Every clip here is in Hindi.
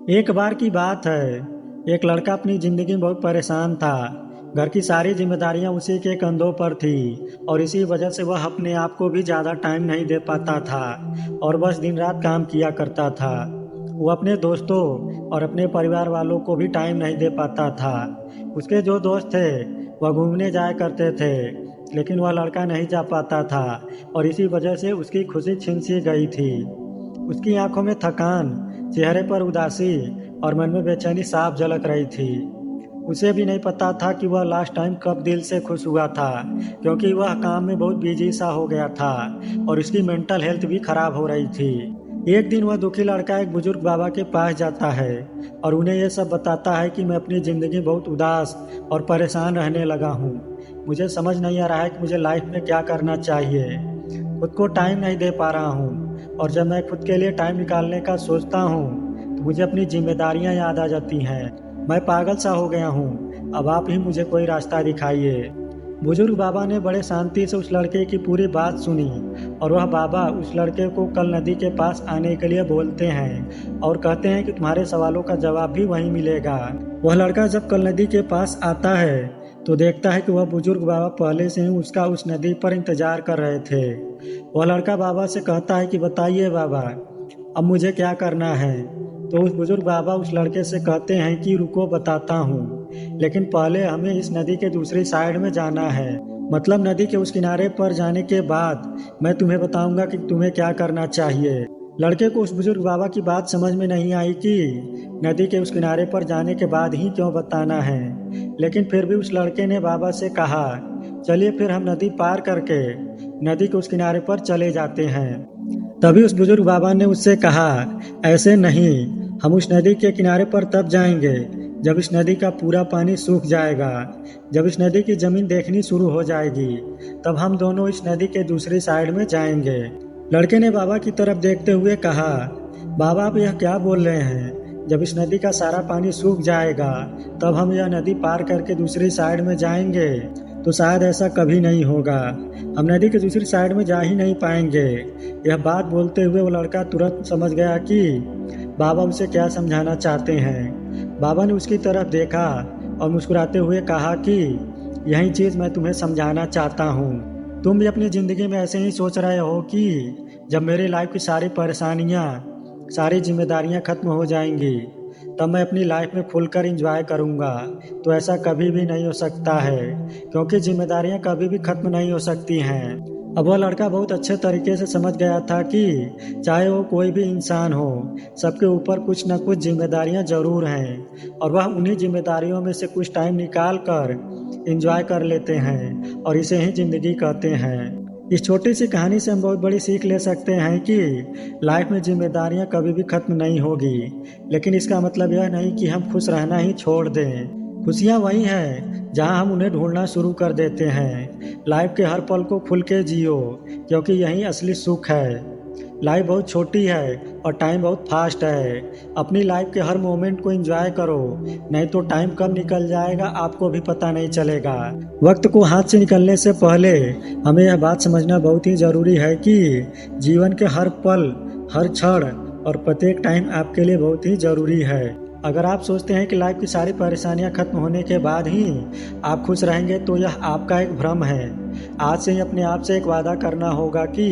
एक बार की बात है। एक लड़का अपनी ज़िंदगी में बहुत परेशान था। घर की सारी जिम्मेदारियां उसी के कंधों पर थी और इसी वजह से वह अपने आप को भी ज़्यादा टाइम नहीं दे पाता था और बस दिन रात काम किया करता था। वो अपने दोस्तों और अपने परिवार वालों को भी टाइम नहीं दे पाता था। उसके जो दोस्त थे वह घूमने जाया करते थे, लेकिन वह लड़का नहीं जा पाता था और इसी वजह से उसकी खुशी छिन सी गई थी। उसकी आंखों में थकान, चेहरे पर उदासी और मन में बेचैनी साफ झलक रही थी। उसे भी नहीं पता था कि वह लास्ट टाइम कब दिल से खुश हुआ था, क्योंकि वह काम में बहुत बिजी सा हो गया था और उसकी मेंटल हेल्थ भी खराब हो रही थी। एक दिन वह दुखी लड़का एक बुजुर्ग बाबा के पास जाता है और उन्हें यह सब बताता है कि मैं अपनी ज़िंदगी बहुत उदास और परेशान रहने लगा हूँ। मुझे समझ नहीं आ रहा है कि मुझे लाइफ में क्या करना चाहिए। खुद को टाइम नहीं दे पा रहा हूँ और जब मैं खुद के लिए टाइम निकालने का सोचता हूँ तो मुझे अपनी जिम्मेदारियाँ याद आ जाती हैं। मैं पागल सा हो गया हूँ, अब आप ही मुझे कोई रास्ता दिखाइए। बुजुर्ग बाबा ने बड़े शांति से उस लड़के की पूरी बात सुनी और वह बाबा उस लड़के को कल नदी के पास आने के लिए बोलते हैं और कहते हैं कि तुम्हारे सवालों का जवाब भी वहीं मिलेगा। वह लड़का जब कल नदी के पास आता है तो देखता है कि वह बुजुर्ग बाबा पहले से ही उसका उस नदी पर इंतजार कर रहे थे। वह लड़का बाबा से कहता है कि बताइए बाबा, अब मुझे क्या करना है। तो उस बुजुर्ग बाबा उस लड़के से कहते हैं कि रुको बताता हूँ, लेकिन पहले हमें इस नदी के दूसरी साइड में जाना है। मतलब नदी के उस किनारे पर जाने के बाद मैं तुम्हें बताऊंगा कि तुम्हें क्या करना चाहिए। लड़के को उस बुजुर्ग बाबा की बात समझ में नहीं आई कि नदी के उस किनारे पर जाने के बाद ही क्यों बताना है, लेकिन फिर भी उस लड़के ने बाबा से कहा चलिए फिर हम नदी पार करके नदी के उस किनारे पर चले जाते हैं। तभी उस बुजुर्ग बाबा ने उससे कहा ऐसे नहीं, हम उस नदी के किनारे पर तब जाएंगे जब इस नदी का पूरा पानी सूख जाएगा। जब इस नदी की जमीन देखनी शुरू हो जाएगी तब हम दोनों इस नदी के दूसरी साइड में जाएंगे। लड़के ने बाबा की तरफ देखते हुए कहा बाबा आप यह क्या बोल रहे हैं, जब इस नदी का सारा पानी सूख जाएगा तब हम यह नदी पार करके दूसरी साइड में जाएंगे। तो शायद ऐसा कभी नहीं होगा, हम नदी की दूसरी साइड में जा ही नहीं पाएंगे। यह बात बोलते हुए वो लड़का तुरंत समझ गया कि बाबा उसे क्या समझाना चाहते हैं। बाबा ने उसकी तरफ देखा और मुस्कुराते हुए कहा कि यही चीज़ मैं तुम्हें समझाना चाहता हूँ। तुम भी अपनी ज़िंदगी में ऐसे ही सोच रहे हो कि जब मेरी लाइफ की सारी परेशानियाँ, सारी जिम्मेदारियाँ खत्म हो जाएंगी तब मैं अपनी लाइफ में खुलकर एंजॉय करूँगा। तो ऐसा कभी भी नहीं हो सकता है, क्योंकि जिम्मेदारियाँ कभी भी खत्म नहीं हो सकती हैं। अब वह लड़का बहुत अच्छे तरीके से समझ गया था कि चाहे वो कोई भी इंसान हो, सबके ऊपर कुछ न कुछ जिम्मेदारियां जरूर हैं और वह उन्हीं जिम्मेदारियों में से कुछ टाइम निकाल कर एंजॉय कर लेते हैं और इसे ही जिंदगी कहते हैं। इस छोटी सी कहानी से हम बहुत बड़ी सीख ले सकते हैं कि लाइफ में जिम्मेदारियां कभी भी खत्म नहीं होगी, लेकिन इसका मतलब यह नहीं कि हम खुश रहना ही छोड़ दें। खुशियाँ वही हैं जहाँ हम उन्हें ढूंढना शुरू कर देते हैं। लाइफ के हर पल को खुल के जियो, क्योंकि यही असली सुख है। लाइफ बहुत छोटी है और टाइम बहुत फास्ट है। अपनी लाइफ के हर मोमेंट को एंजॉय करो, नहीं तो टाइम कब निकल जाएगा आपको भी पता नहीं चलेगा। वक्त को हाथ से निकलने से पहले हमें यह बात समझना बहुत ही ज़रूरी है कि जीवन के हर पल, हर क्षण और प्रत्येक टाइम आपके लिए बहुत ही ज़रूरी है। अगर आप सोचते हैं कि लाइफ की सारी परेशानियां खत्म होने के बाद ही आप खुश रहेंगे तो यह आपका एक भ्रम है। आज से ही अपने आप से एक वादा करना होगा कि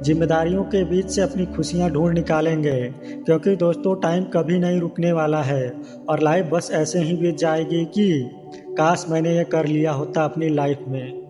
जिम्मेदारियों के बीच से अपनी खुशियां ढूंढ निकालेंगे, क्योंकि दोस्तों टाइम कभी नहीं रुकने वाला है और लाइफ बस ऐसे ही बीत जाएगी कि काश मैंने ये कर लिया होता अपनी लाइफ में।